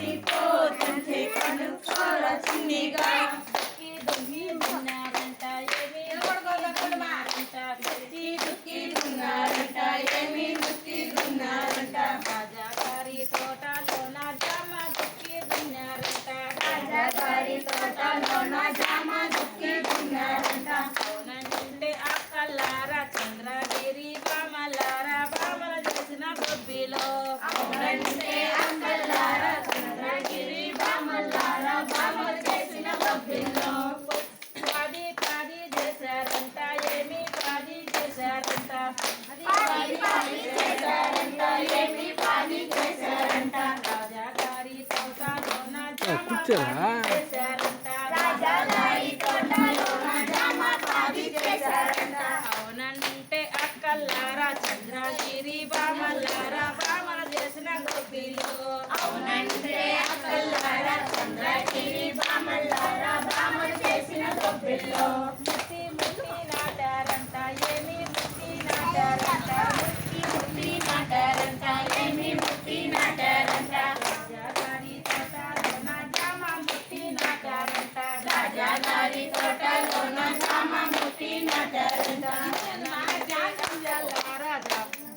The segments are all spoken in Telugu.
పాడిపోతుంటే కనుక్కోర చిన్నిగా దుక్కి దున్నారంట ఏమి దున్నారంట దుక్కి దున్నారంట ఏమి దుక్కి దున్నారంట రాజాగారి తోటలోన జామ దుక్కి దున్నారంట రాజాగారి తోటలోన జామ దుక్కి దున్నారంట అవునంటే అక్కలారా చంద్రగిరి బామలారా బామల చేసిన గొబ్బిలో అవునంటే అక్కలారా చంద్రగిరి బామలారా బామలు చేసిన గొబ్బిలో పాది పాది చేశారంట ఏమి పాది చేశారంట పాది చేశారంట ఏమి పాది చేశారంట రాజాగారి తోటలోన జామ కూర్చోరా? చేశారంట రాజాగారి తోటలోన జామ పాది చేశారంట అవునంటే అక్కలారా చంద్రగిరి బామలారా బామల చేసిన గొబ్బిలో అవునంటే అక్కలారా చంద్రగిరి బామలారా బామలు చేసిన గొబ్బిలో ముట్టి ముట్టి నాటారంట ఏమి ముట్టి నాటారంట ముట్టి నాటారంట ఏమి ముట్టి నాటారంట రాజాగారి తోటలోన జామ ముట్టి నాటారంట రాజాగారి తోటలోన జామ ముట్టి నాటారంట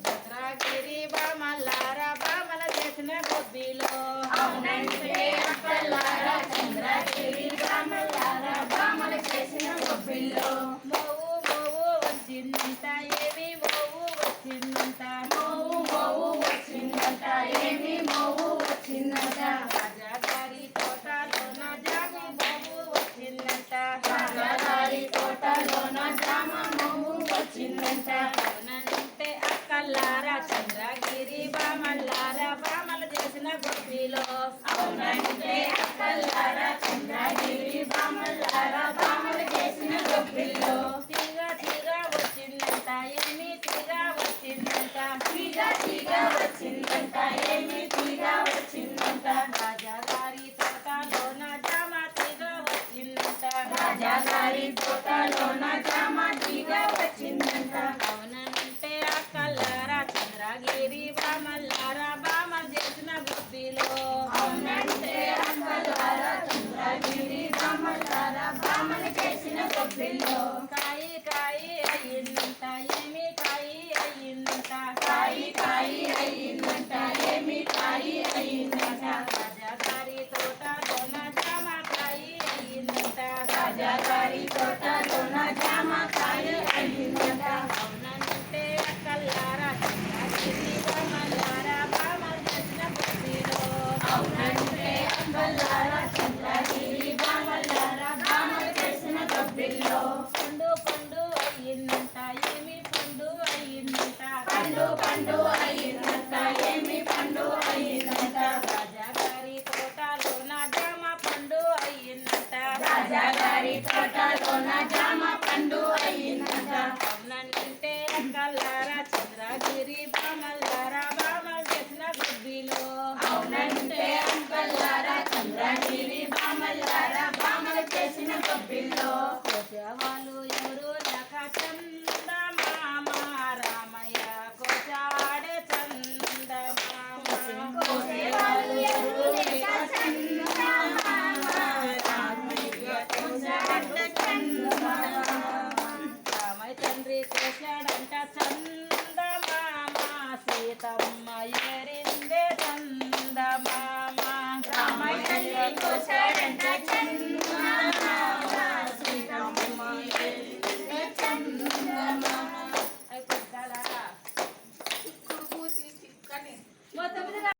చంద్రగిరి బామలారా బామల చేసిన గొబ్బిలో అవునంటే అక్కలారా చంద్రగిరి బామలారా బామలు చేసిన గొబ్బిలో మోవు మోవు వచ్చిందంట ఏమి మోవు వచ్చిందంట మోవు మోవు వచ్చిందంట ఏమి మోవు వచ్చిందంట రాజాగారి తోటలోన జామ మోవు వచ్చిందంట రాజాగారి తోటలోన జామ మోవు వచ్చిందంట అవునంటే అక్కలారా చంద్రగిరి బామలారా బామల చేసిన గొబ్బిలో అవునంటే అక్కలారా చంద్రగిరి బామలారా బామలు చేసిన గొబ్బిలో తీగ తీగ వచ్చిందంట ఏమి తీగ వచ్చిందంట తీగ తీగ వచ్చిందంట ఏమి తీగ వచ్చిందంట రాజాగారి తోటలోన జామ తీగ వచ్చిందంట రాజాగారి తోటలోన జామ తీగ వచ్చిందంట అవునంటే అక్కలారా చంద్రగిరి బామలారా బామల చేసిన గొబ్బిలో అవునంటే అక్కలారా చంద్రగిరి బామలారా బామలు చేసిన గొబ్బిలో కాయి కాయి అయ్యిందంట ఏమి కాయి అయ్యిందంట కాయి కాయి అయ్యిందంట ఏమి కాయి అయ్యిందంట రాజాగారి తోటలోన జామ కాయి అయ్యిందంట రాజాగారి తోటలోన జామ కాయి అయ్యిందంట అవునంటే అక్కలారా చంద్రగిరి బామలారా బామల చేసిన గొబ్బిలో అవునంటే అక్కలారా చంద్రగిరి బామలారా బామలు చేసిన గొబ్బిలో పండు పండు అయ్యిందంట ఏమి పండు అయ్యిందంట పండు పండు అయ్యిందంట ఏమి పండు అయ్యిందంట రాజాగారి తోటలోన జామ పండు అయ్యిందంట రాజాగారి తోటలోన జామ పండు అయ్యిందంట అవునంటే అక్కలారా చంద్రగిరి బామలారా బామల చేసిన గొబ్బిలో అవునంటే అక్కలారా చంద్రగిరి బామలారా బామలు చేసిన గొబ్బిలో కోసేవాళ్ళ